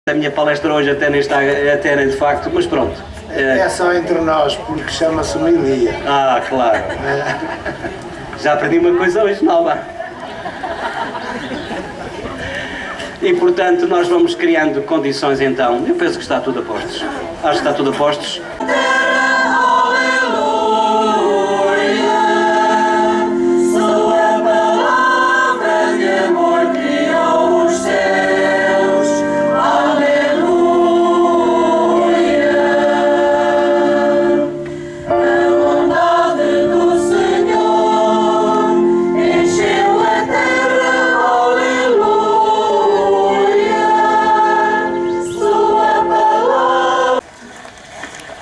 A minha palestra hoje até nem está, até nem de facto, mas pronto. É só entre nós, porque chama-se homilia. Ah, claro. Já aprendi uma coisa hoje nova. E portanto nós vamos criando condições então. Eu penso que está tudo a postos. Acho que está tudo a postos.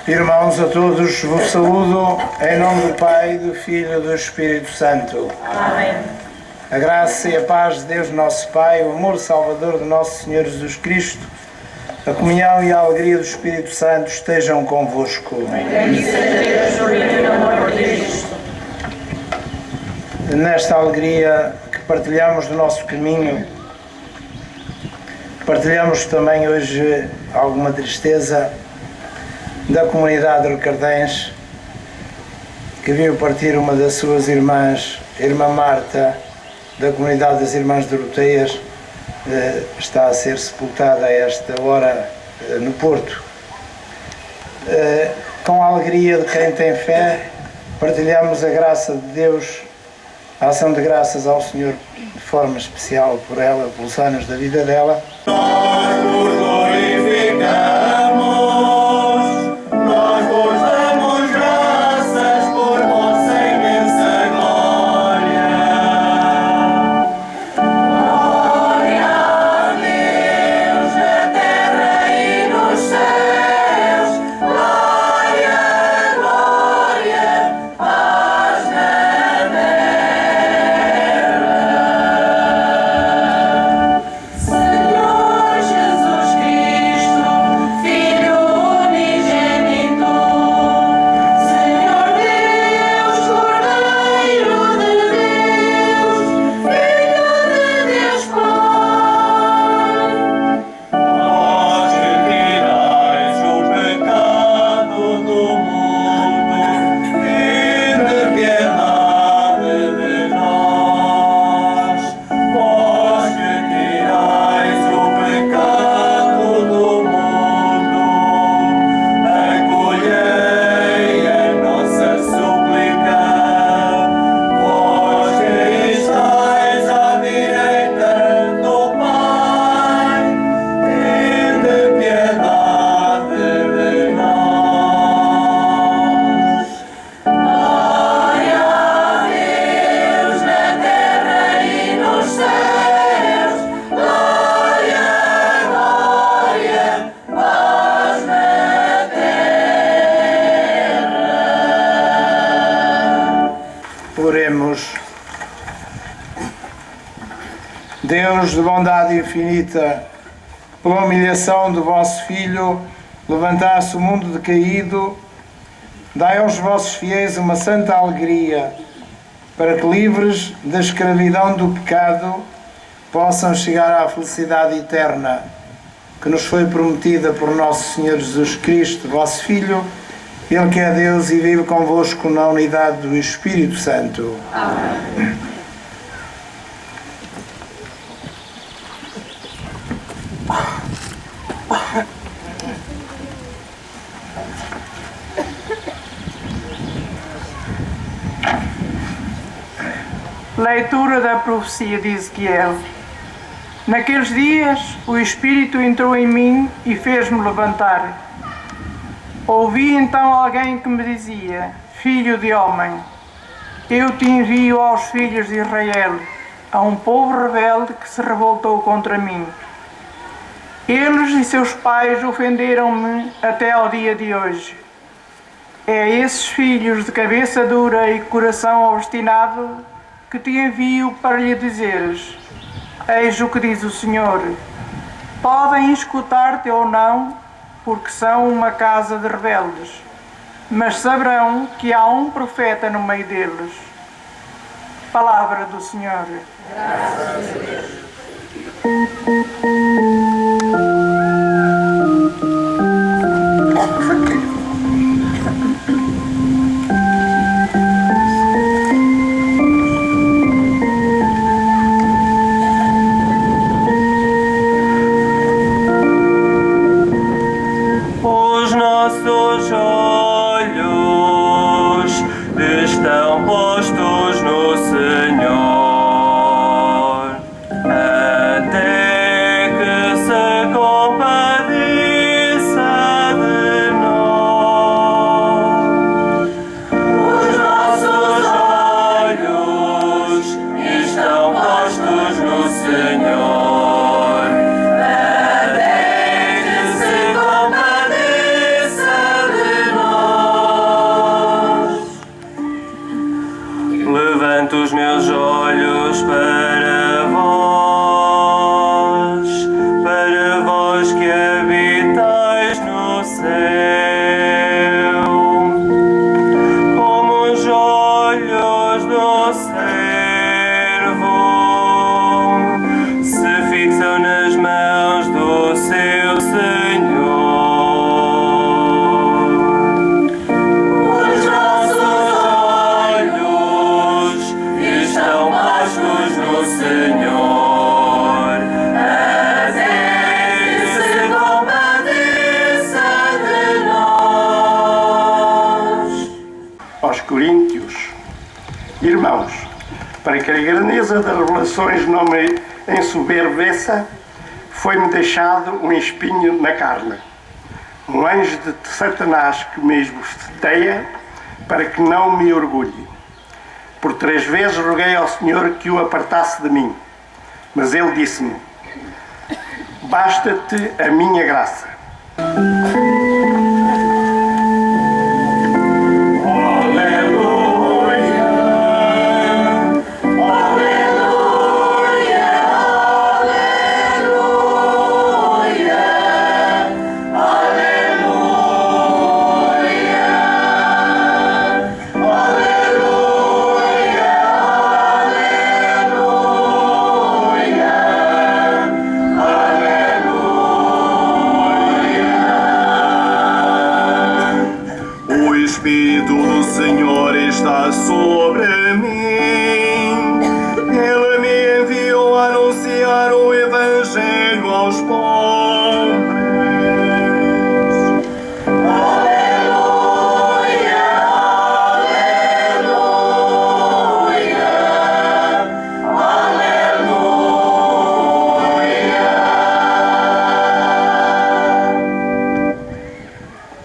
Irmãos a todos, vos saúdo em nome do Pai, do Filho e do Espírito Santo. Amém. A graça e a paz de Deus nosso Pai, o amor salvador de nosso Senhor Jesus Cristo, a comunhão e a alegria do Espírito Santo estejam convosco. Nesta alegria que partilhamos do nosso caminho, partilhamos também hoje alguma tristeza da comunidade de Recardens, que viu partir uma das suas irmãs, a irmã Marta, da comunidade das Irmãs Doroteias, está a ser sepultada a esta hora no Porto. Com a alegria de quem tem fé, partilhamos a graça de Deus, a ação de graças ao Senhor de forma especial por ela, pelos anos da vida dela. Nós vos glorificamos. Oremos. Deus de bondade infinita, pela humilhação do vosso Filho, levantasse o mundo decaído, dai aos vossos fiéis uma santa alegria, para que, livres da escravidão do pecado, possam chegar à felicidade eterna, que nos foi prometida por nosso Senhor Jesus Cristo, vosso Filho, Ele que é Deus e vive convosco na unidade do Espírito Santo. Amém. Leitura da profecia de Ezequiel. Naqueles dias o Espírito entrou em mim e fez-me levantar. Ouvi então alguém que me dizia: Filho de homem, eu te envio aos filhos de Israel, a um povo rebelde que se revoltou contra mim. Eles e seus pais ofenderam-me até ao dia de hoje. É a esses filhos de cabeça dura e coração obstinado que te envio para lhe dizeres: Eis o que diz o Senhor. Podem escutar-te ou não, porque são uma casa de rebeldes, mas saberão que há um profeta no meio deles. Palavra do Senhor. Graças a Deus. levanto os meus olhos para vós que habitais no céu, como os olhos do servo se fixam nas mãos do seu Senhor. Os nossos olhos estão postos no Senhor, até que se compadeça de nós. Aos Coríntios: Irmãos, para que a grandeza das revelações não me ensoberbeça, foi-me deixado um espinho na carne, um anjo de Satanás que me esbofeteia, para que não me orgulhe. Por 3 vezes roguei ao Senhor que o apartasse de mim, mas ele disse-me: basta-te a minha graça. O Espírito do Senhor está sobre mim. Ele me enviou a anunciar o Evangelho aos pobres.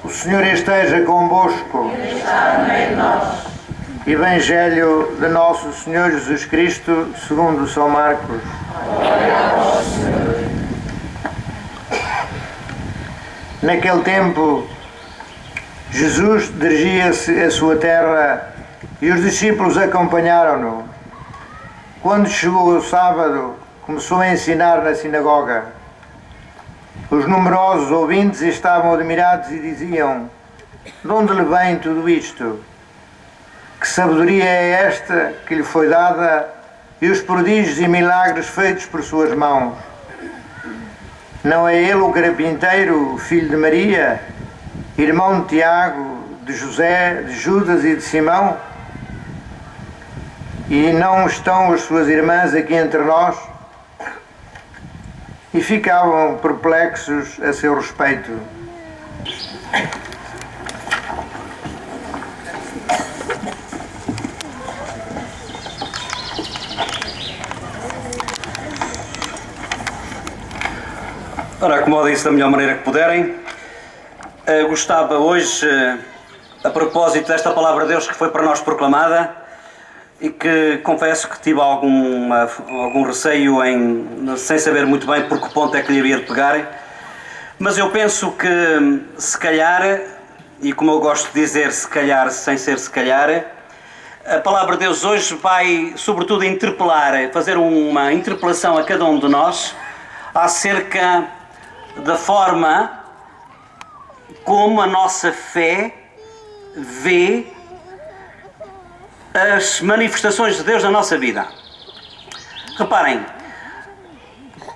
O Senhor esteja convosco. Evangelho de Nosso Senhor Jesus Cristo, segundo São Marcos. Naquele tempo, Jesus dirigia-se à sua terra e os discípulos acompanharam-no. Quando chegou o sábado, começou a ensinar na sinagoga. Os numerosos ouvintes estavam admirados e diziam: de onde lhe vem tudo isto? Que sabedoria é esta que lhe foi dada e os prodígios e milagres feitos por suas mãos? Não é ele o carpinteiro, filho de Maria, irmão de Tiago, de José, de Judas e de Simão? E não estão as suas irmãs aqui entre nós? E ficavam perplexos a seu respeito. Ora, acomodem-se da melhor maneira que puderem. Gostava hoje, a propósito desta palavra de Deus que foi para nós proclamada, e que confesso que tive algum receio sem saber muito bem por que ponto é que lhe havia de pegar, mas eu penso que se calhar, e como eu gosto de dizer, se calhar sem ser se calhar, a palavra de Deus hoje vai sobretudo interpelar, fazer uma interpelação a cada um de nós acerca da forma como a nossa fé vê as manifestações de Deus na nossa vida. Reparem,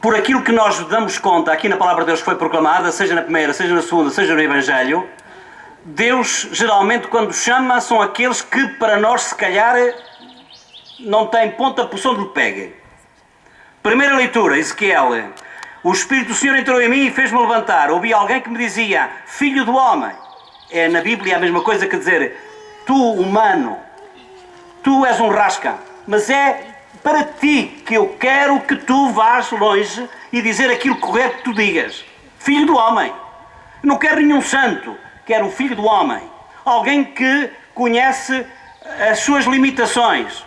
por aquilo que nós damos conta aqui na palavra de Deus que foi proclamada, seja na primeira, seja na segunda, seja no Evangelho, Deus geralmente quando chama são aqueles que para nós se calhar não têm ponta por onde lhe pegue. Primeira leitura, Ezequiel: o Espírito do Senhor entrou em mim e fez-me levantar. Ouvi alguém que me dizia: Filho do homem. É na Bíblia a mesma coisa que dizer: tu, humano, tu és um rasca, mas é para ti que eu quero que tu vás longe e dizer aquilo correto que tu digas. Filho do homem. Não quero nenhum santo, quero um filho do homem. Alguém que conhece as suas limitações.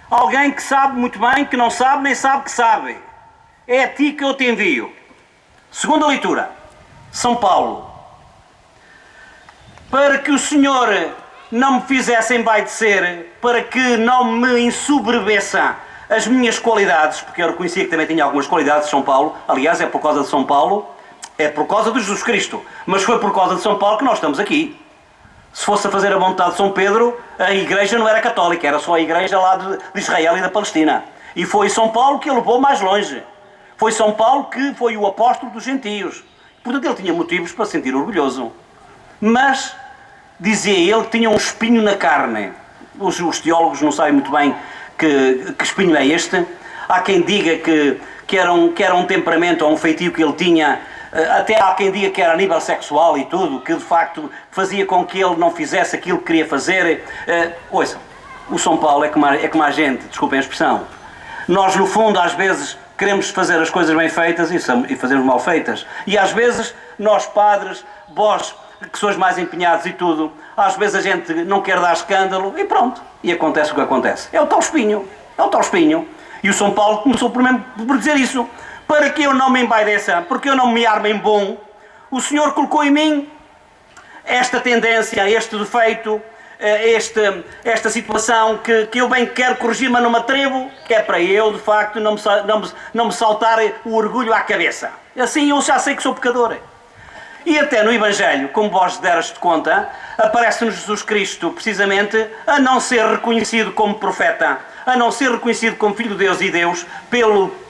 Alguém que sabe muito bem que não sabe, nem sabe que sabe. É a ti que eu te envio. Segunda leitura, São Paulo. Para que o Senhor não me fizessem embaidecer, para que não me ensoberbeça as minhas qualidades, porque eu reconhecia que também tinha algumas qualidades de São Paulo, aliás, é por causa de São Paulo, é por causa de Jesus Cristo, mas foi por causa de São Paulo que nós estamos aqui. Se fosse a fazer a vontade de São Pedro, a igreja não era católica, era só a igreja lá de Israel e da Palestina. E foi São Paulo que o levou mais longe. Foi São Paulo que foi o apóstolo dos gentios. Portanto, ele tinha motivos para se sentir orgulhoso. Mas, dizia ele, que tinha um espinho na carne. Os teólogos não sabem muito bem que espinho é este. Há quem diga que era um temperamento ou um feitio que ele tinha. Até há quem diga que era a nível sexual e tudo, que de facto fazia com que ele não fizesse aquilo que queria fazer. Ouçam, o São Paulo é como a gente, desculpem a expressão. Nós, no fundo, às vezes queremos fazer as coisas bem feitas e fazemos mal feitas. E às vezes, nós padres, vós, que sois mais empenhados e tudo, às vezes a gente não quer dar escândalo e pronto. E acontece o que acontece. É o tal espinho. É o tal espinho. E o São Paulo começou por dizer isso. Para que eu não me embaideça, porque eu não me arme em bom, o Senhor colocou em mim esta tendência, este defeito, esta situação que eu bem quero corrigir, mas não me atrevo, que é para eu, de facto, não me saltar o orgulho à cabeça. Assim eu já sei que sou pecador. E até no Evangelho, como vós derastes conta, aparece-nos Jesus Cristo, precisamente, a não ser reconhecido como profeta, a não ser reconhecido como Filho de Deus e Deus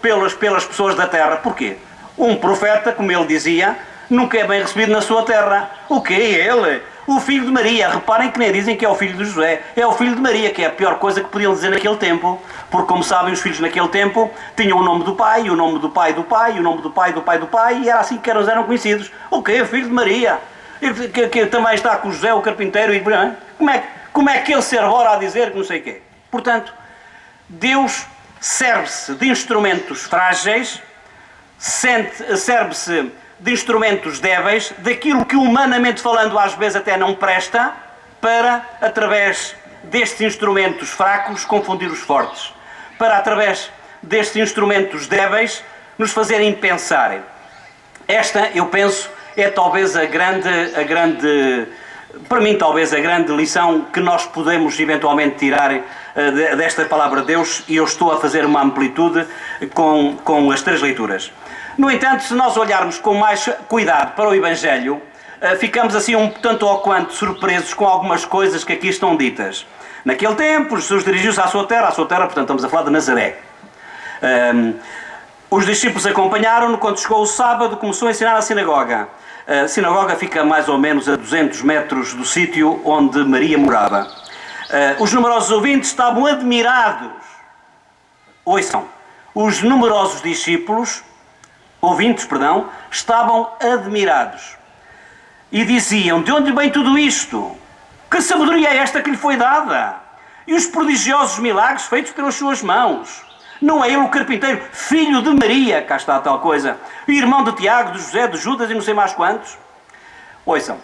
pelas pessoas da terra. Porquê? Um profeta, como ele dizia, nunca é bem recebido na sua terra. O quê? Ele? O filho de Maria. Reparem que nem dizem que é o filho de José. É o filho de Maria, que é a pior coisa que podiam dizer naquele tempo. Porque, como sabem, os filhos naquele tempo tinham o nome do pai, o nome do pai do pai, o nome do pai do pai do pai, e era assim que eles eram conhecidos. O quê? O filho de Maria. Que também está com José, o carpinteiro. E como é que ele se arbora a dizer que não sei o quê? Portanto, Deus serve-se de instrumentos frágeis, serve-se de instrumentos débeis, daquilo que humanamente falando às vezes até não presta, para, através destes instrumentos fracos, confundir os fortes. Para, através destes instrumentos débeis, nos fazerem pensar. Esta, eu penso, é talvez para mim talvez a grande lição que nós podemos eventualmente tirar desta palavra de Deus, e eu estou a fazer uma amplitude com as 3 leituras. No entanto, se nós olharmos com mais cuidado para o Evangelho, ficamos assim um tanto ou quanto surpresos com algumas coisas que aqui estão ditas. Naquele tempo, Jesus dirigiu-se à sua terra, portanto estamos a falar de Nazaré. Os discípulos acompanharam-no. Quando chegou o sábado, começou a ensinar na sinagoga. A sinagoga fica mais ou menos a 200 metros do sítio onde Maria morava. Os numerosos ouvintes estavam admirados. Ouçam, os numerosos ouvintes, estavam admirados. E diziam: de onde vem tudo isto? Que sabedoria é esta que lhe foi dada? E os prodigiosos milagres feitos pelas suas mãos? Não é ele o carpinteiro, filho de Maria, cá está a tal coisa, irmão de Tiago, de José, de Judas e não sei mais quantos? Ouçam,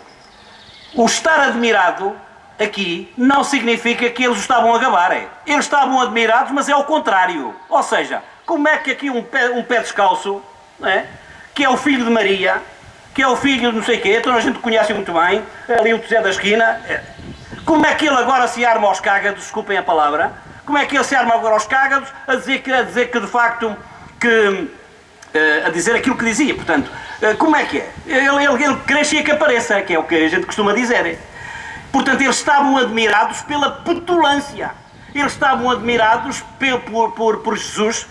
o estar admirado aqui não significa que eles estavam a gabar. Eles estavam admirados, mas é ao contrário. Ou seja, como é que aqui um pé descalço, que é o filho de Maria, que é o filho de não sei o quê, toda a gente conhece muito bem, ali o José da esquina, como é que ele agora se arma aos cágados, desculpem a palavra, como é que ele se arma agora aos cágados a dizer que de facto, a dizer aquilo que dizia? Portanto, como é que é? Ele cresce que apareça, que é o que a gente costuma dizer. Portanto, eles estavam admirados pela petulância. Eles estavam admirados por Jesus,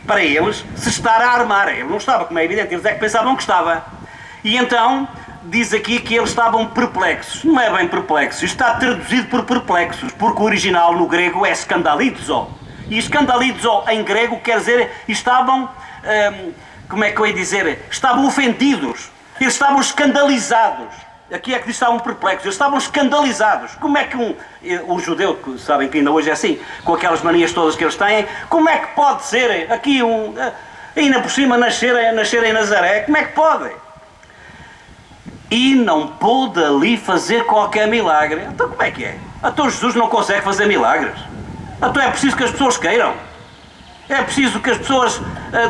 para eles, se estar a armar. Ele não estava, como é evidente, eles é que pensavam que estava. E então, diz aqui que eles estavam perplexos. Não é bem perplexos, está traduzido por perplexos, porque o original no grego é escandalizo. E escandalizo em grego quer dizer, estavam, como é que eu ia dizer? Estavam ofendidos, eles estavam escandalizados. Aqui é que diz que estavam perplexos, eles estavam escandalizados. Como é que um judeu, que sabem que ainda hoje é assim, com aquelas manias todas que eles têm, como é que pode ser aqui ainda por cima nascer em Nazaré? Como é que pode? E não pôde ali fazer qualquer milagre. Então como é que é? Então Jesus não consegue fazer milagres. Então é preciso que as pessoas queiram. É preciso que as pessoas,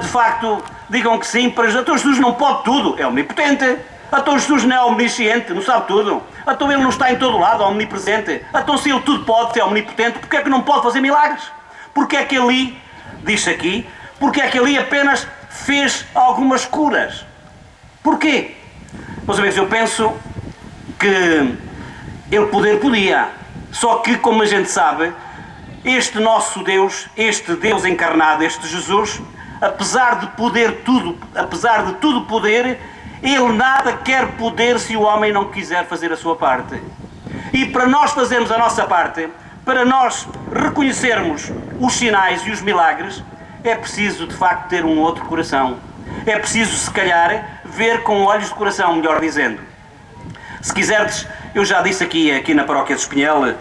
de facto, digam que sim. Então Jesus não pode tudo. É omnipotente. Então Jesus não é omnisciente, não sabe tudo. Então ele não está em todo lado, omnipresente. Então se ele tudo pode, é omnipotente, porque é que não pode fazer milagres? Porque é que ali, diz aqui, porque é que ali apenas fez algumas curas? Porquê? Meus amigos, eu penso que ele podia, só que, como a gente sabe, este nosso Deus, este Deus encarnado, este Jesus, apesar de tudo poder, ele nada quer poder se o homem não quiser fazer a sua parte. E para nós fazermos a nossa parte, para nós reconhecermos os sinais e os milagres, é preciso de facto ter um outro coração. É preciso, se calhar, ver com olhos de coração, melhor dizendo. Se quiserdes, eu já disse aqui na paróquia de Espinhel,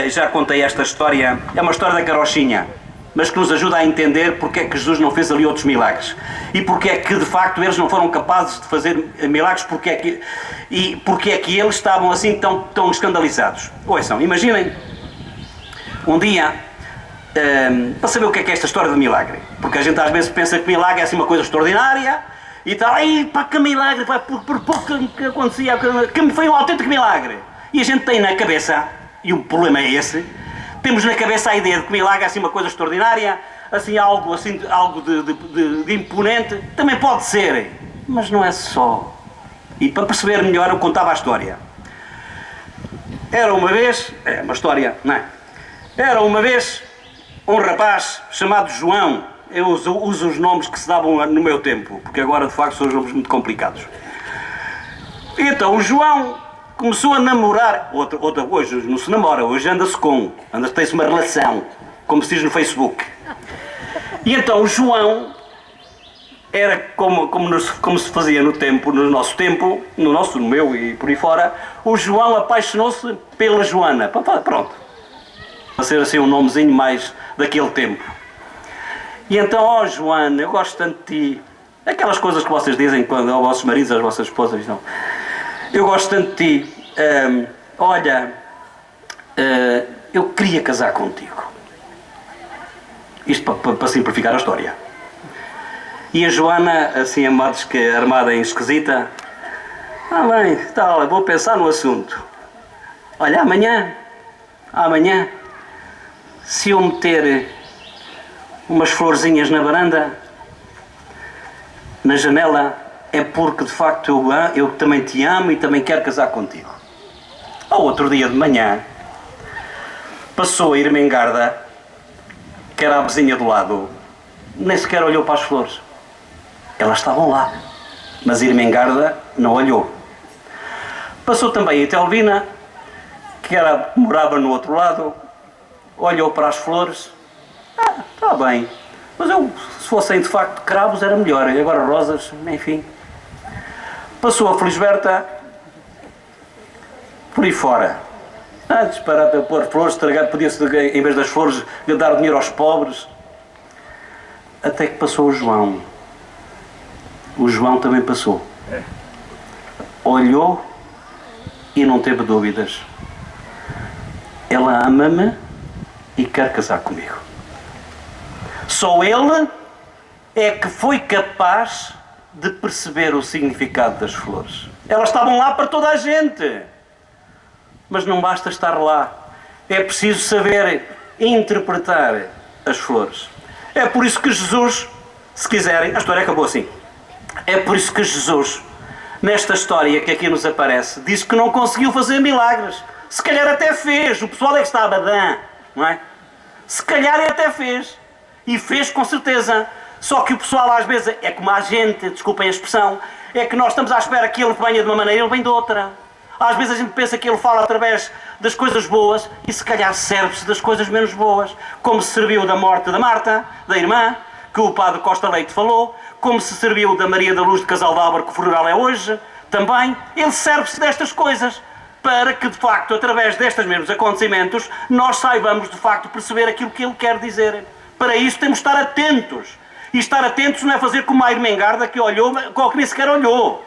já contei esta história, é uma história da carochinha, mas que nos ajuda a entender porque é que Jesus não fez ali outros milagres. E porque é que, de facto, eles não foram capazes de fazer milagres, porque é que eles estavam assim tão escandalizados. Ouçam, imaginem, um dia, para saber o que é esta história de milagre, porque a gente às vezes pensa que milagre é assim uma coisa extraordinária, e tal, ai pá, que milagre, pá, por pouco que acontecia, que foi um autêntico milagre. E a gente tem na cabeça, e o problema é esse, temos na cabeça a ideia de que milagre é assim uma coisa extraordinária, algo de imponente. Também pode ser, mas não é só. E para perceber melhor, eu contava a história. Era uma vez, é uma história, não é? Era uma vez um rapaz chamado João. Eu uso os nomes que se davam no meu tempo, porque agora de facto são os nomes muito complicados. Então o João começou a namorar, hoje não se namora, hoje tem-se uma relação, como se diz no Facebook. E então o João era como se fazia no meu e por aí fora, o João apaixonou-se pela Joana, pronto, para ser assim um nomezinho mais daquele tempo. E então, Joana, eu gosto tanto de ti, aquelas coisas que vocês dizem quando aos vossos maridos, às vossas esposas, não. Eu gosto tanto de ti, eu queria casar contigo. Isto para simplificar a história. E a Joana, assim armada em esquisita, bem, tá, vou pensar no assunto. Olha, amanhã, se eu meter umas florzinhas na varanda, na janela, é porque de facto eu também te amo e também quero casar contigo. Ao outro dia de manhã, passou a Irmengarda, que era a vizinha do lado, nem sequer olhou para as flores. Elas estavam lá, mas Irmengarda não olhou. Passou também a Telvina, que morava no outro lado, olhou para as flores. Está bem, mas se fossem de facto cravos era melhor, e agora rosas, enfim. Passou a Felisberta, por aí fora. Disparado a pôr flores, estragar, podia-se, em vez das flores, dar dinheiro aos pobres. Até que passou o João. O João também passou. Olhou e não teve dúvidas. Ela ama-me e quer casar comigo. Só ele é que foi capaz de perceber o significado das flores. Elas estavam lá para toda a gente. Mas não basta estar lá. É preciso saber interpretar as flores. É por isso que Jesus, se quiserem, a história acabou assim. É por isso que Jesus, nesta história que aqui nos aparece, diz que não conseguiu fazer milagres. Se calhar até fez. O pessoal é que está a badã, não é? Se calhar até fez. E fez com certeza. Só que o pessoal às vezes é como a gente, desculpem a expressão, é que nós estamos à espera que ele venha de uma maneira e ele vem de outra. Às vezes a gente pensa que ele fala através das coisas boas e se calhar serve-se das coisas menos boas. Como se serviu da morte da Marta, da irmã, que o padre Costa Leite falou, como se serviu da Maria da Luz de Casal de Álvaro, que o funeral é hoje, também. Ele serve-se destas coisas para que, de facto, através destes mesmos acontecimentos, nós saibamos, de facto, perceber aquilo que ele quer dizer. Para isso temos de estar atentos. E estar atentos não é fazer como a Irmengarda que olhou, que nem sequer olhou.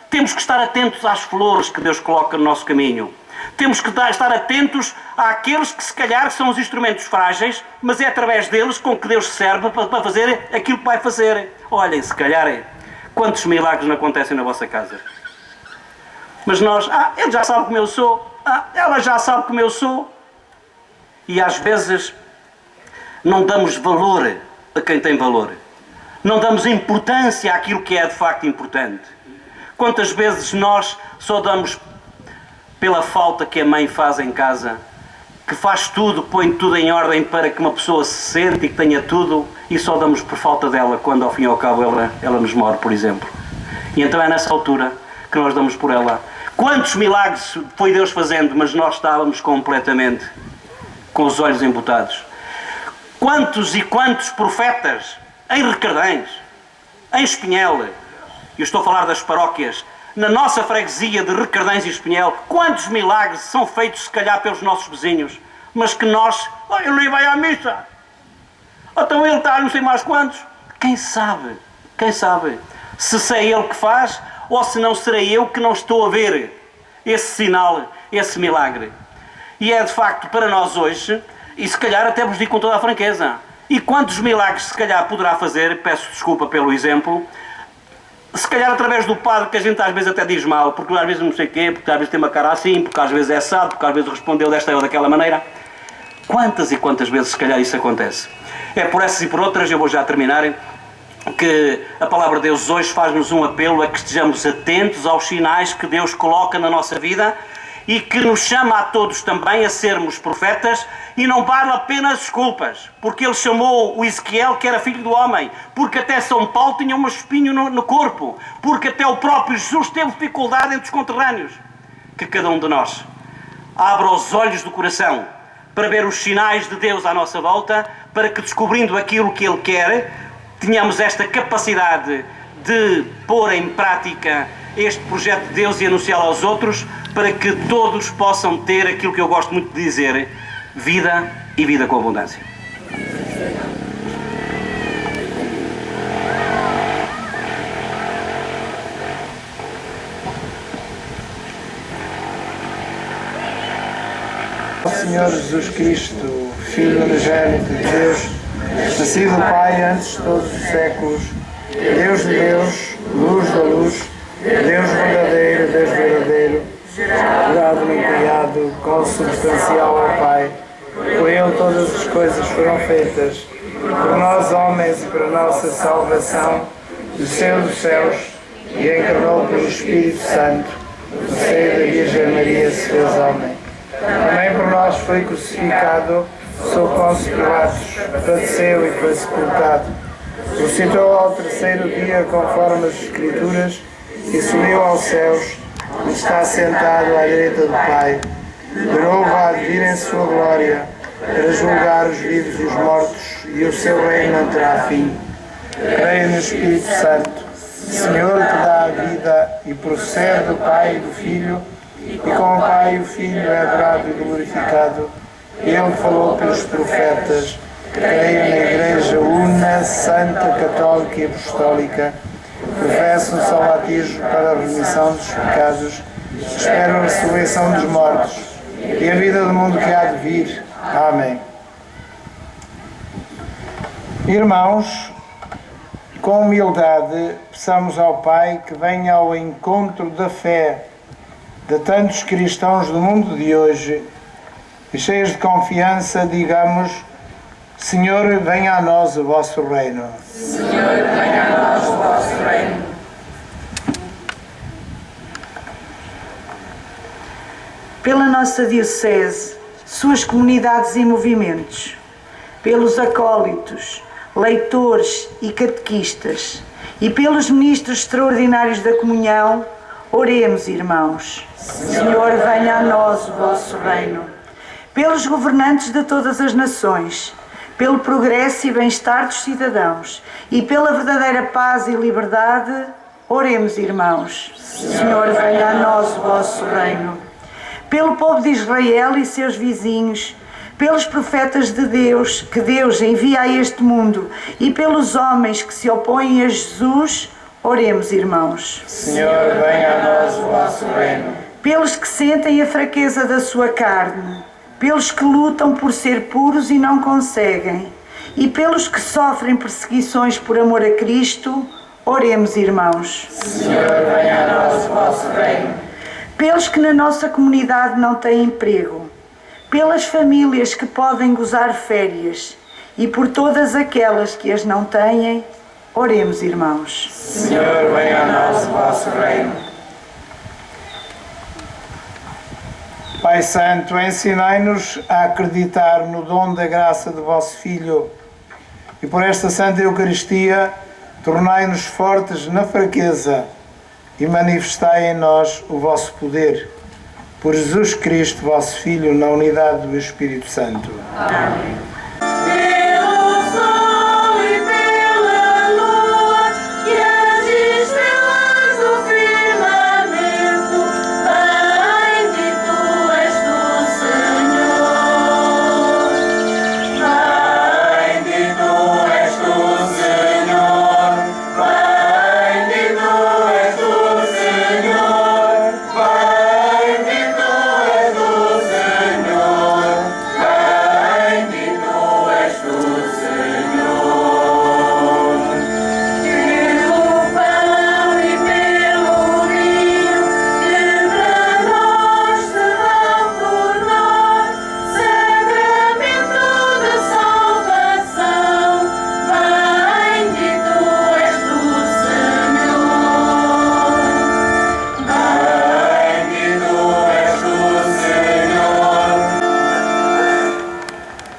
Temos que estar atentos às flores que Deus coloca no nosso caminho. Temos que estar atentos àqueles que se calhar são os instrumentos frágeis, mas é através deles com que Deus serve para fazer aquilo que vai fazer. Olhem, se calhar, quantos milagres não acontecem na vossa casa? Mas nós, ele já sabe como eu sou, ela já sabe como eu sou. E às vezes não damos valor a quem tem valor. Não damos importância àquilo que é de facto importante. Quantas vezes nós só damos pela falta que a mãe faz em casa, que faz tudo, põe tudo em ordem para que uma pessoa se sente e que tenha tudo, e só damos por falta dela quando ao fim e ao cabo ela nos morre, por exemplo. E então é nessa altura que nós damos por ela. Quantos milagres foi Deus fazendo, mas nós estávamos completamente com os olhos embotados. Quantos e quantos profetas em Recardães, em Espinhel, eu estou a falar das paróquias, na nossa freguesia de Recardães e Espinhel, quantos milagres são feitos se calhar pelos nossos vizinhos, mas que nós, ele nem vai à missa, então ele está não sei mais quantos. Quem sabe se é ele que faz ou se não serei eu que não estou a ver esse sinal, esse milagre. E é de facto para nós hoje, e se calhar até vos digo com toda a franqueza, e quantos milagres se calhar poderá fazer, peço desculpa pelo exemplo, se calhar através do padre, que a gente às vezes até diz mal, porque às vezes não sei o quê, porque às vezes tem uma cara assim, porque às vezes é assado, porque às vezes respondeu desta ou daquela maneira. Quantas e quantas vezes se calhar isso acontece? É por essas e por outras, eu vou já terminar, que a palavra de Deus hoje faz-nos um apelo a que estejamos atentos aos sinais que Deus coloca na nossa vida e que nos chama a todos também a sermos profetas, e não vale apenas desculpas, porque ele chamou o Ezequiel que era filho do homem, porque até São Paulo tinha um espinho no corpo, porque até o próprio Jesus teve dificuldade entre os conterrâneos. Que cada um de nós abra os olhos do coração para ver os sinais de Deus à nossa volta, para que, descobrindo aquilo que Ele quer, tenhamos esta capacidade de pôr em prática este projeto de Deus e anunciá-lo aos outros, para que todos possam ter aquilo que eu gosto muito de dizer: vida e vida com abundância. Senhor Jesus Cristo, Filho unigênito de Deus, nascido do Pai antes de todos os séculos, Deus de Deus, luz da luz, Deus verdadeiro, gerado nem criado, consubstancial ao Pai. Por Ele todas as coisas foram feitas, por nós homens e para nossa salvação, desceu dos céus e encarnou pelo Espírito Santo, no seio da Virgem Maria se fez homem. Também por nós foi crucificado, sob Pôncio Pilatos, padeceu e foi sepultado. Ressuscitou ao terceiro dia, conforme as Escrituras, e subiu aos céus, onde está sentado à direita do Pai. De novo há de vir em sua glória, para julgar os vivos e os mortos, e o seu reino não terá fim. Creio no Espírito Santo, Senhor que dá a vida e procede do Pai e do Filho, e com o Pai e o Filho é adorado e glorificado. Ele falou pelos profetas. Creio na Igreja Una, Santa, Católica e Apostólica. Professo um só batismo para a remissão dos pecados. Espero a ressurreição dos mortos e a vida do mundo que há de vir. Amém. Irmãos, com humildade, peçamos ao Pai que venha ao encontro da fé de tantos cristãos do mundo de hoje, e cheios de confiança, digamos: Senhor, venha a nós o vosso reino. Senhor, venha a nós o vosso reino. Pela nossa Diocese, suas comunidades e movimentos, pelos acólitos, leitores e catequistas, e pelos ministros extraordinários da comunhão, oremos, irmãos. Senhor, venha a nós o vosso reino. Pelos governantes de todas as nações, pelo progresso e bem-estar dos cidadãos e pela verdadeira paz e liberdade, oremos, irmãos. Senhor, venha a nós o vosso reino. Pelo povo de Israel e seus vizinhos, pelos profetas de Deus, que Deus envia a este mundo, e pelos homens que se opõem a Jesus, oremos, irmãos. Senhor, venha a nós o vosso reino. Pelos que sentem a fraqueza da sua carne, pelos que lutam por ser puros e não conseguem, e pelos que sofrem perseguições por amor a Cristo, oremos, irmãos. Senhor, venha a nós o vosso reino. pelos que na nossa comunidade não têm emprego, pelas famílias que podem gozar férias e por todas aquelas que as não têm. Oremos, irmãos. Senhor, venha a nós o vosso reino. Pai Santo, ensinai-nos a acreditar no dom da graça do vosso Filho e por esta Santa Eucaristia tornai-nos fortes na fraqueza e manifestai em nós o vosso poder. Por Jesus Cristo, vosso Filho, na unidade do Espírito Santo. Amém.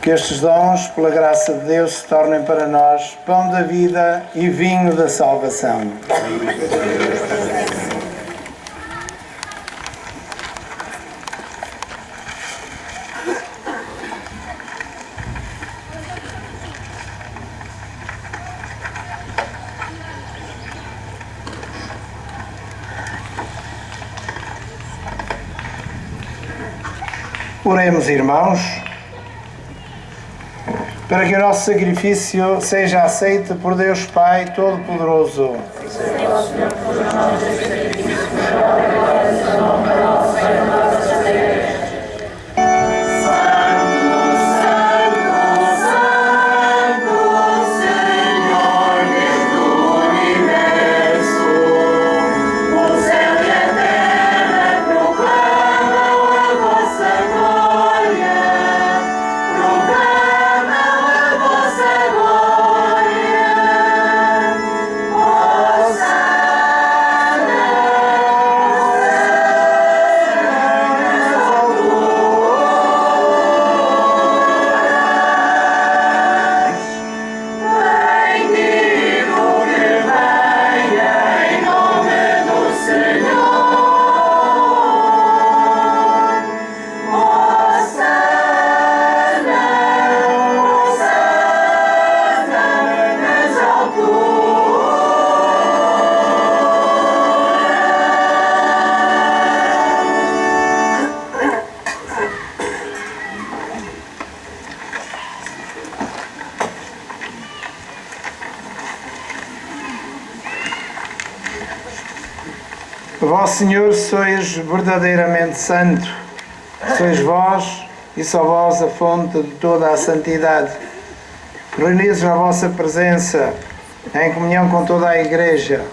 Que estes dons, pela graça de Deus, se tornem para nós pão da vida e vinho da salvação. Oremos, irmãos, para que o nosso sacrifício seja aceito por Deus Pai Todo-Poderoso. Vós, Senhor, sois verdadeiramente santo. Sois vós e só vós a fonte de toda a santidade. Reunidos na vossa presença, em comunhão com toda a Igreja,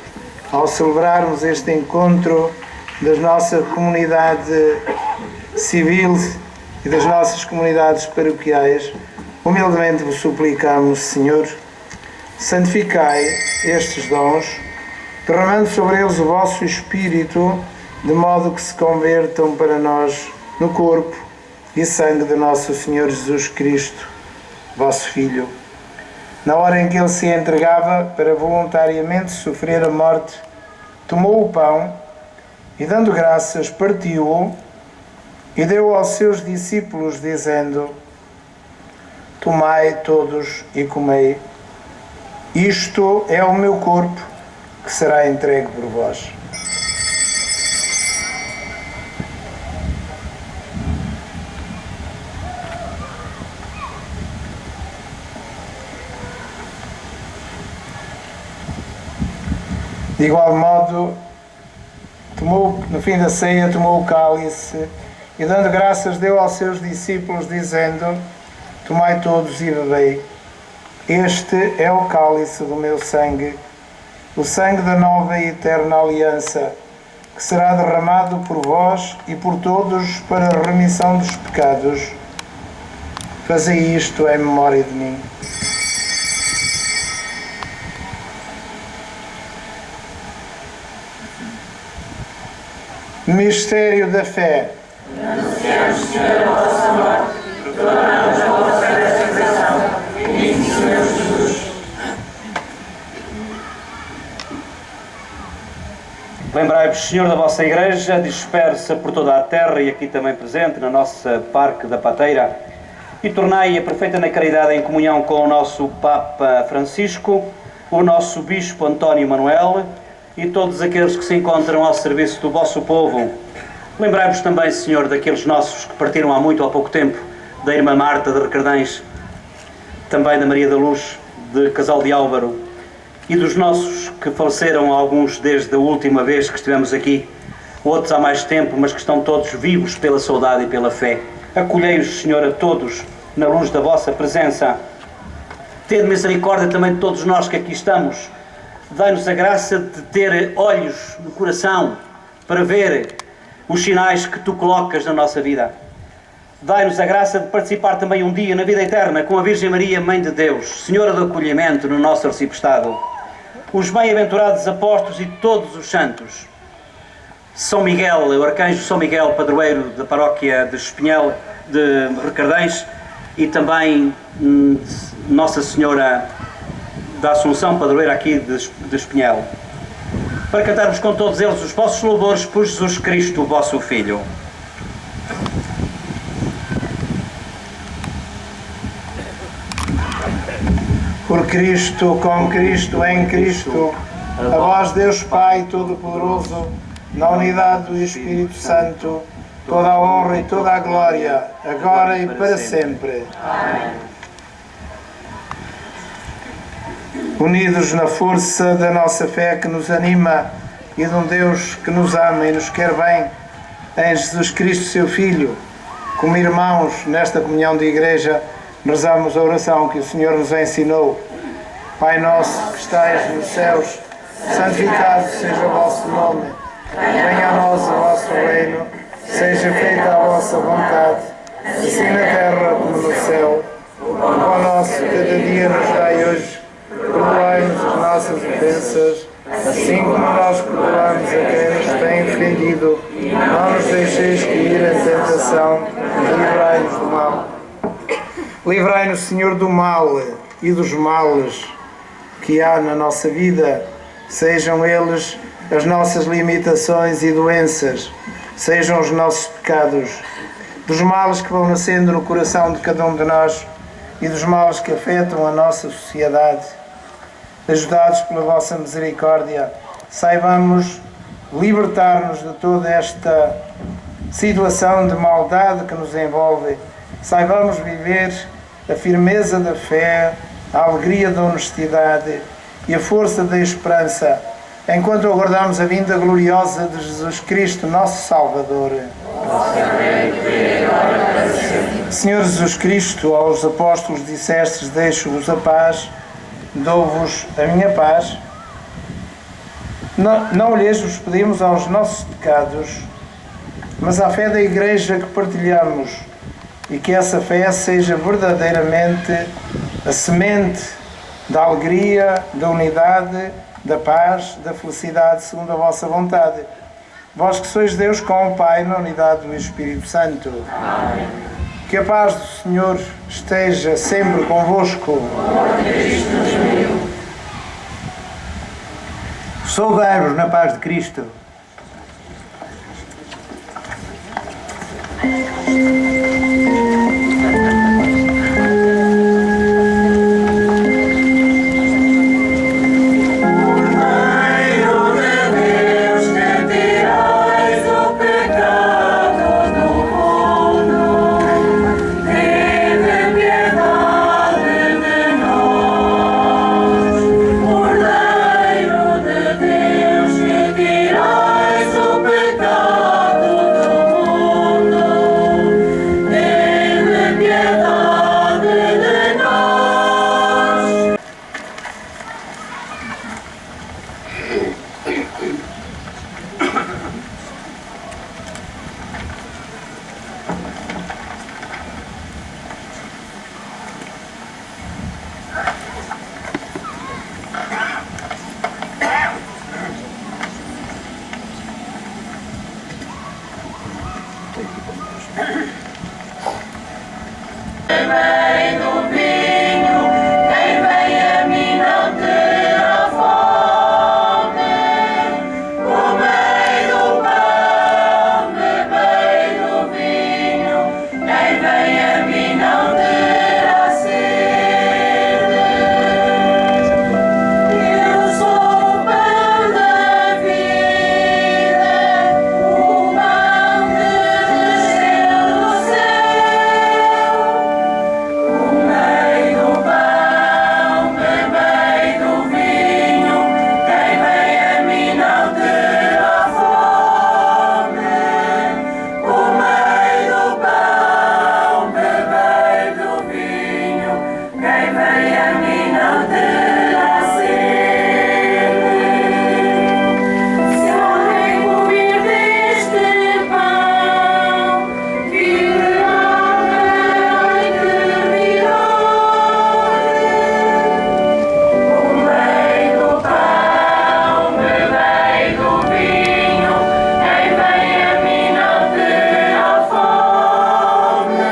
ao celebrarmos este encontro da nossa comunidade civil e das nossas comunidades paroquiais, humildemente vos suplicamos, Senhor, santificai estes dons, derramando sobre eles o vosso Espírito, de modo que se convertam para nós no corpo e sangue de nosso Senhor Jesus Cristo, vosso Filho. Na hora em que ele se entregava para voluntariamente sofrer a morte, tomou o pão e, dando graças, partiu-o e deu aos seus discípulos, dizendo: Tomai todos e comei. Isto é o meu corpo, que será entregue por vós. De igual modo, no fim da ceia, tomou o cálice e, dando graças, deu aos seus discípulos, dizendo: Tomai todos e bebei. Este é o cálice do meu sangue, o sangue da nova e eterna aliança, que será derramado por vós e por todos para a remissão dos pecados. Fazei isto em memória de mim. Mistério da fé. Anunciamos, Senhor, a vossa morte, proclamamos a vossa ressurreição. Bendito Senhor Jesus. Lembrai-vos, Senhor, da vossa Igreja, dispersa por toda a terra e aqui também presente na nossa Parque da Pateira, e tornai-a perfeita na caridade em comunhão com o nosso Papa Francisco, o nosso Bispo António Manuel e todos aqueles que se encontram ao serviço do vosso povo. Lembrai-vos também, Senhor, daqueles nossos que partiram há muito ou há pouco tempo, da Irmã Marta de Recardães, também da Maria da Luz, de Casal de Álvaro, e dos nossos que faleceram, alguns desde a última vez que estivemos aqui, outros há mais tempo, mas que estão todos vivos pela saudade e pela fé. Acolhei-os, Senhor, a todos na luz da vossa presença. Tede misericórdia também de todos nós que aqui estamos. Dai-nos a graça de ter olhos no coração para ver os sinais que Tu colocas na nossa vida. Dai-nos a graça de participar também um dia na vida eterna com a Virgem Maria, Mãe de Deus, Senhora do acolhimento no nosso arciprestado. Os bem-aventurados apóstolos e todos os santos. São Miguel, o arcanjo São Miguel, padroeiro da paróquia de Espinhel, de Recardães, e também Nossa Senhora da Assunção, padroeira aqui de Espinhel, para cantarmos com todos eles os vossos louvores por Jesus Cristo, vosso Filho. Por Cristo, com Cristo, em Cristo, a vós, Deus Pai Todo-Poderoso, na unidade do Espírito Santo, toda a honra e toda a glória, agora e para sempre. Amém. Unidos na força da nossa fé que nos anima e de um Deus que nos ama e nos quer bem, em Jesus Cristo, seu Filho, como irmãos nesta comunhão de igreja, rezamos a oração que o Senhor nos ensinou. Pai nosso que estais nos céus, santificado seja o vosso nome. Venha a nós o vosso reino, seja feita a vossa vontade, assim na terra como no céu. O pão nosso cada dia nos dai hoje, perdoai-nos as nossas ofensas, assim como nós perdoamos a quem nos tem ofendido. Não nos deixeis cair em tentação, e livrai-nos do mal. Livrai-nos, Senhor, do mal e dos males que há na nossa vida, sejam eles as nossas limitações e doenças, sejam os nossos pecados, dos males que vão nascendo no coração de cada um de nós e dos males que afetam a nossa sociedade. Ajudados pela vossa misericórdia, saibamos libertar-nos de toda esta situação de maldade que nos envolve, saibamos viver a firmeza da fé, a alegria da honestidade e a força da esperança, enquanto aguardamos a vinda gloriosa de Jesus Cristo, nosso Salvador. Senhor Jesus Cristo, aos apóstolos dissestes: deixo-vos a paz, dou-vos a minha paz. Não lhes vos pedimos aos nossos pecados, mas à fé da Igreja que partilhamos, e que essa fé seja verdadeiramente a semente da alegria, da unidade, da paz, da felicidade, segundo a vossa vontade. Vós que sois Deus com o Pai, na unidade do Espírito Santo. Amém. Que a paz do Senhor esteja sempre convosco. Saudai-vos na paz de Cristo. Tirais o pecado do mundo. quem vem a mim não terá sede. Se alguém comer deste pão, viverá pela eternidade. Comei do pão, bebei do vinho, quem vem a mim não terá fome.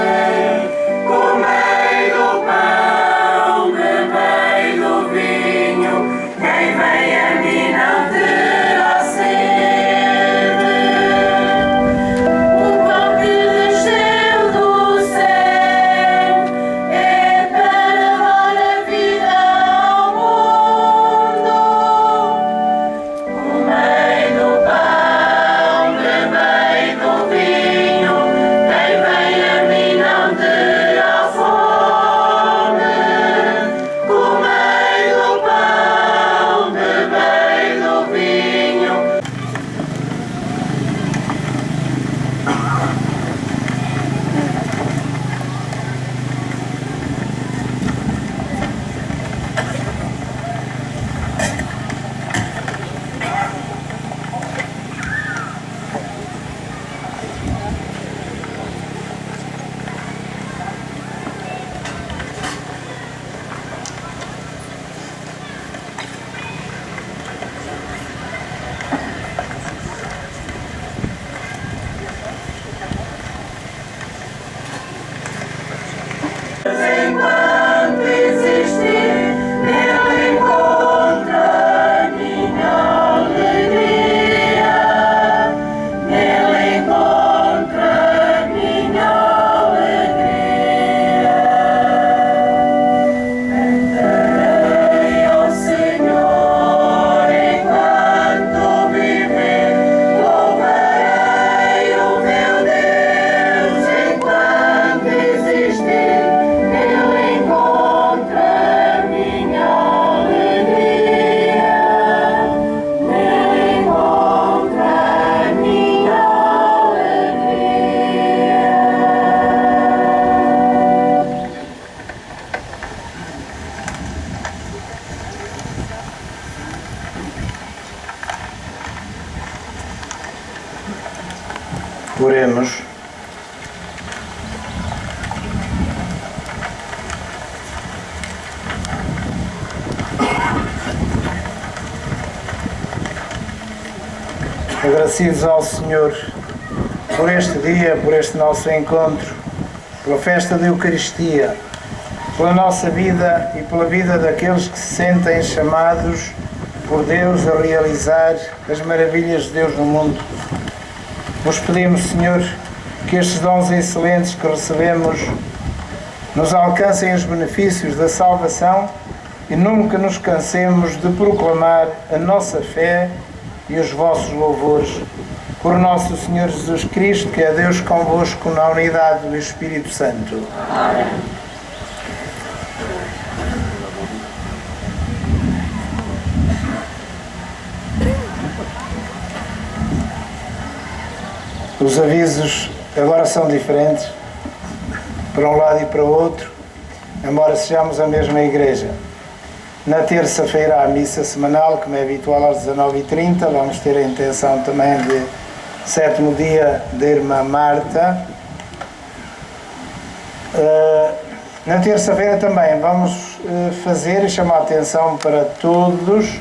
Comei do pão, bebei do vinho, quem vem a mim não terá sede. O pão que desceu do céu é para dar a vida ao mundo. Comei do pão, bebei do vinho, quem vem a mim não terá fome. Comei do pão, bebei do vinho. Enquanto existir, nele encontro a minha alegria. Nele encontro a minha alegria. Cantarei ao Senhor enquanto viver. Louvarei o meu Deus enquanto existir. Nele encontro a minha alegria. Nele encontro a minha alegria. Oremos. Agradecidos ao Senhor por este dia, por este nosso encontro, pela festa da Eucaristia, pela nossa vida e pela vida daqueles que se sentem chamados por Deus a realizar as maravilhas de Deus no mundo. Vos pedimos, Senhor, que estes dons excelentes que recebemos nos alcancem os benefícios da salvação e nunca nos cansemos de proclamar a nossa fé e os vossos louvores. Por nosso Senhor Jesus Cristo, que é Deus convosco na unidade do Espírito Santo. Amém. Os avisos agora são diferentes, para um lado e para o outro, embora sejamos a mesma igreja. Na terça-feira há a missa semanal, como é habitual, às 19h30. Vamos ter a intenção também de sétimo dia da irmã Marta. Na terça-feira também vamos fazer e chamar a atenção para todos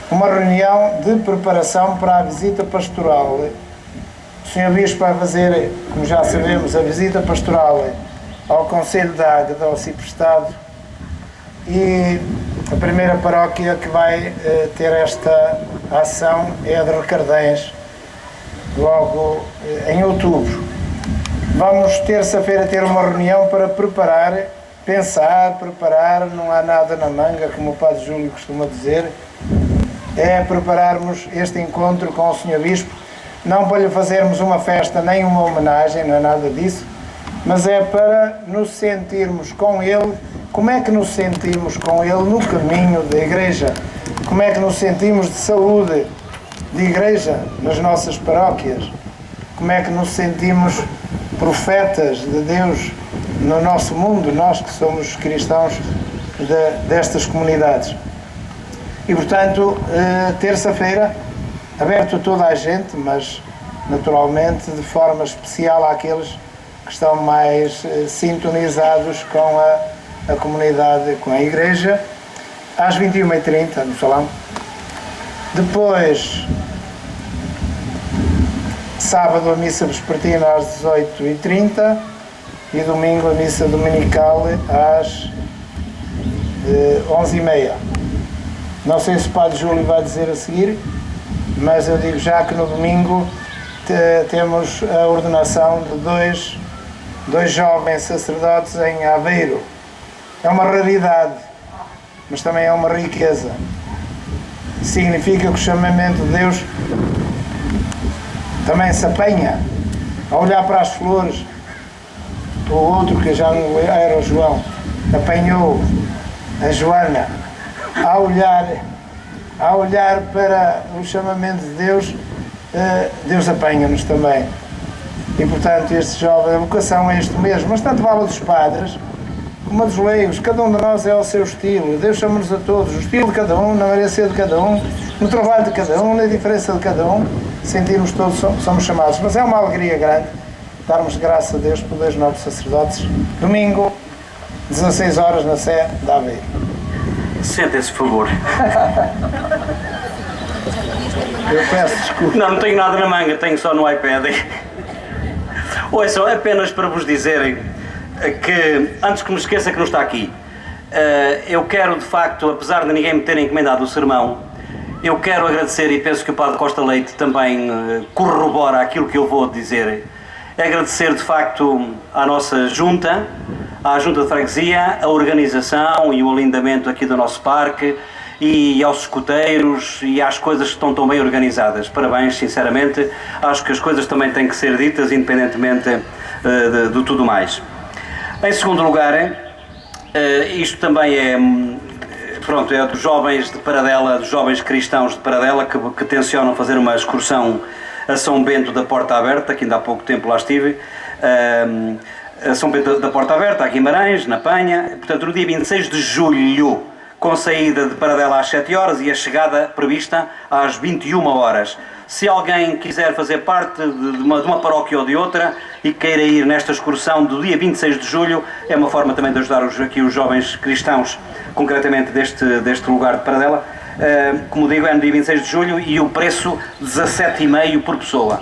uma reunião de preparação para a visita pastoral. O Sr. Bispo vai fazer, como já sabemos, a visita pastoral ao Conselho da Águeda, ao Ciprestado, e a primeira paróquia que vai ter esta ação é a de Recardens, logo em outubro. Vamos terça-feira ter uma reunião para preparar, preparar, não há nada na manga, como o Padre Júlio costuma dizer, é prepararmos este encontro com o Sr. Bispo, não para lhe fazermos uma festa nem uma homenagem, não é nada disso, mas é para nos sentirmos com Ele. Como é que nos sentimos com Ele no caminho da Igreja? Como é que nos sentimos de saúde de Igreja nas nossas paróquias? Como é que nos sentimos profetas de Deus no nosso mundo, nós que somos cristãos destas comunidades. E portanto, terça-feira, aberto a toda a gente, mas naturalmente de forma especial àqueles que estão mais sintonizados com a comunidade, com a igreja, às 21h30 no salão. Depois, sábado a missa vespertina às 18h30 e domingo a missa dominical às 11h30. Não sei se o Padre Júlio vai dizer a seguir, mas eu digo já que no domingo temos a ordenação de dois jovens sacerdotes em Aveiro. É uma raridade, mas também é uma riqueza. Significa que o chamamento de Deus também se apanha a olhar para as flores. O outro, que já não era o João, apanhou a Joana a olhar para o chamamento de Deus. Deus apanha-nos também. E portanto este jovem, a vocação é isto mesmo, mas tanto vale dos padres como a dos leigos. Cada um de nós é ao seu estilo. Deus chama-nos a todos, o estilo de cada um, na merecer de cada um, no trabalho de cada um, na diferença de cada um. Sentirmos todos, somos chamados, mas é uma alegria grande darmos graças a Deus por dois novos sacerdotes. Domingo, 16 horas na Sé de Aveiro. Sentem-se, por favor. Eu peço desculpa. Não tenho nada na manga, tenho só no iPad. Ouçam, apenas para vos dizerem que, antes que me esqueça que não está aqui, eu quero de facto, apesar de ninguém me ter encomendado o sermão, eu quero agradecer, e penso que o Padre Costa Leite também corrobora aquilo que eu vou dizer, agradecer de facto à nossa junta, à Junta de Freguesia, a organização e o alindamento aqui do nosso parque, e aos escuteiros e às coisas que estão tão bem organizadas. Parabéns, sinceramente. Acho que as coisas também têm que ser ditas independentemente de tudo mais. Em segundo lugar, isto também é dos jovens de Paradela, dos jovens cristãos de Paradela que tencionam fazer uma excursão a São Bento da Porta Aberta, que ainda há pouco tempo lá estive, a São Bento da Porta Aberta, a Guimarães, na Penha, portanto no dia 26 de julho, com saída de Paradela às 7 horas e a chegada prevista às 21 horas. Se alguém quiser fazer parte de uma paróquia ou de outra e queira ir nesta excursão do dia 26 de julho, é uma forma também de ajudar aqui os jovens cristãos, concretamente deste lugar de Paradela. Como digo, é no dia 26 de julho e o preço 17,5 por pessoa.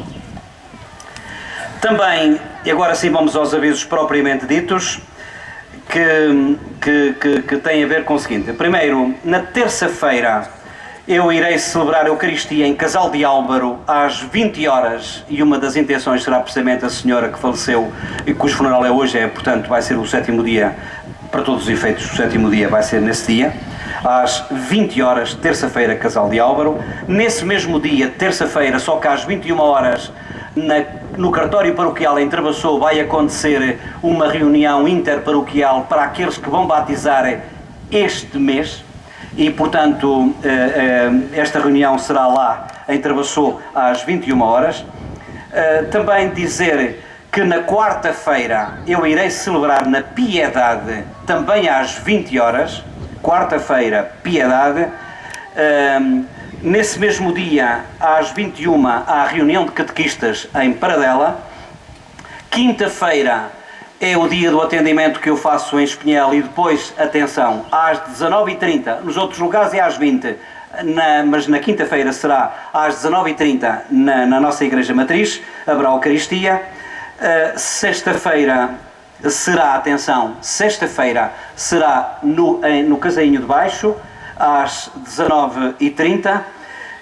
Também, e agora sim vamos aos avisos propriamente ditos, que tem a ver com o seguinte. Primeiro, na terça-feira eu irei celebrar a Eucaristia em Casal de Álvaro às 20 horas e uma das intenções será precisamente a senhora que faleceu e cujo funeral é hoje, portanto vai ser o 7º dia, para todos os efeitos o 7º dia vai ser nesse dia, às 20 horas, terça-feira, Casal de Álvaro. Nesse mesmo dia, terça-feira, só que às 21 horas, no cartório paroquial em Travassou vai acontecer uma reunião interparoquial para aqueles que vão batizar este mês e, portanto, esta reunião será lá em Travassou às 21 horas. Também dizer que na quarta-feira eu irei celebrar na Piedade, também às 20 horas, quarta-feira, Piedade. Nesse mesmo dia, às 21, há a reunião de catequistas em Paradela. Quinta-feira é o dia do atendimento que eu faço em Espinhel e depois, atenção, às 19h30, nos outros lugares é às 20, mas na quinta-feira será às 19h30 na nossa Igreja Matriz, haverá a Eucaristia. Sexta-feira será, atenção, sexta-feira será no Casainho de Baixo, às 19h30,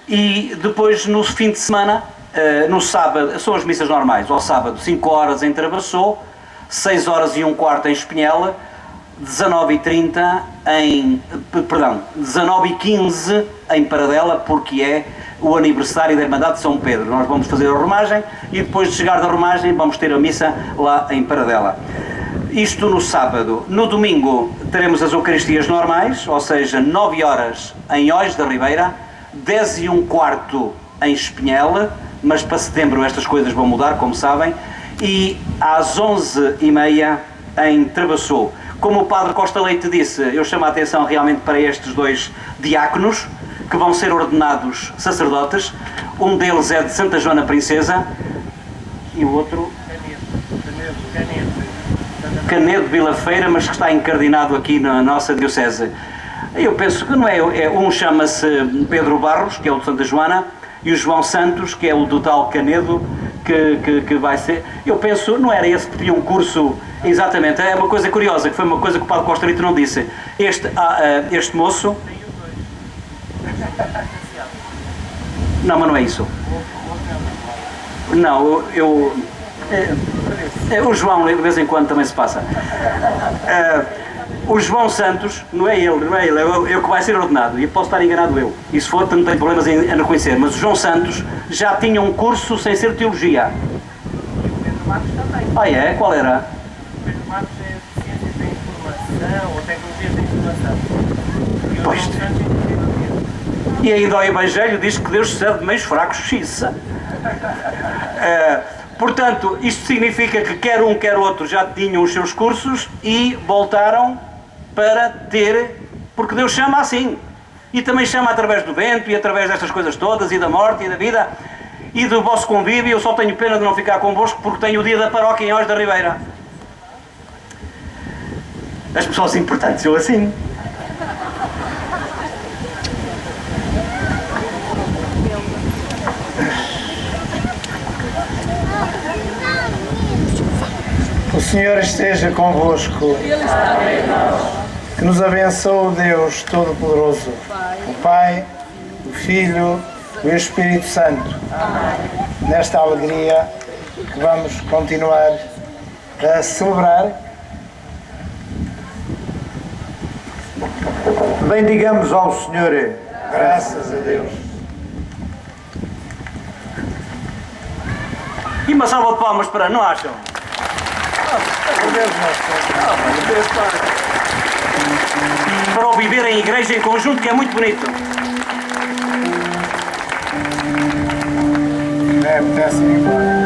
e depois no fim de semana, no sábado, são as missas normais, ao sábado 5 horas em Travassou, 6 horas e um quarto em Espinhela, 19h30 19h15 em Paradela, porque é o aniversário da Irmandade de São Pedro. Nós vamos fazer a romagem e depois de chegar da romagem vamos ter a missa lá em Paradela. Isto no sábado. No domingo teremos as Eucaristias normais, ou seja, 9 horas em Ois da Ribeira, 10 e um quarto em Espinhela, mas para setembro estas coisas vão mudar, como sabem, e às 11h30 em Travassou. Como o padre Costa Leite disse, eu chamo a atenção realmente para estes dois diáconos que vão ser ordenados sacerdotes. Um deles é de Santa Joana Princesa e o outro Canedo Vila Feira, mas que está encardinado aqui na nossa diocese. Eu penso que não é, um chama-se Pedro Barros, que é o de Santa Joana, e o João Santos, que é o do tal Canedo, que vai ser... Eu penso, não era esse que tinha um curso... Exatamente, é uma coisa curiosa, que foi uma coisa que o padre Costa Leite não disse. Este moço... Não, mas não é isso. Não, o João de vez em quando também se passa. O João Santos, não é ele, é o que vai ser ordenado, e posso estar enganado eu, e se for não tenho problemas em reconhecer, mas o João Santos já tinha um curso sem ser teologia. Ah é? Qual era? O Pedro Marcos é Ciências da Informação ou Tecnologias da Informação. E o Pois. João Santos é E ainda o Evangelho diz que Deus serve de meios fracos, xiça. Portanto, isto significa que quer um, quer outro já tinham os seus cursos e voltaram para ter, porque Deus chama assim. E também chama através do vento e através destas coisas todas, e da morte e da vida, e do vosso convívio. Eu só tenho pena de não ficar convosco porque tenho o dia da paróquia em Oz da Ribeira. As pessoas importantes são assim. O Senhor esteja convosco. Que nos abençoe o Deus Todo-Poderoso, o Pai, o Filho e o Espírito Santo. Nesta alegria que vamos continuar a celebrar. Bendigamos ao Senhor. Graças a Deus. E uma salva de palmas para, não acham? Para o viver em igreja em conjunto, que é muito bonito. Apetece ir embora.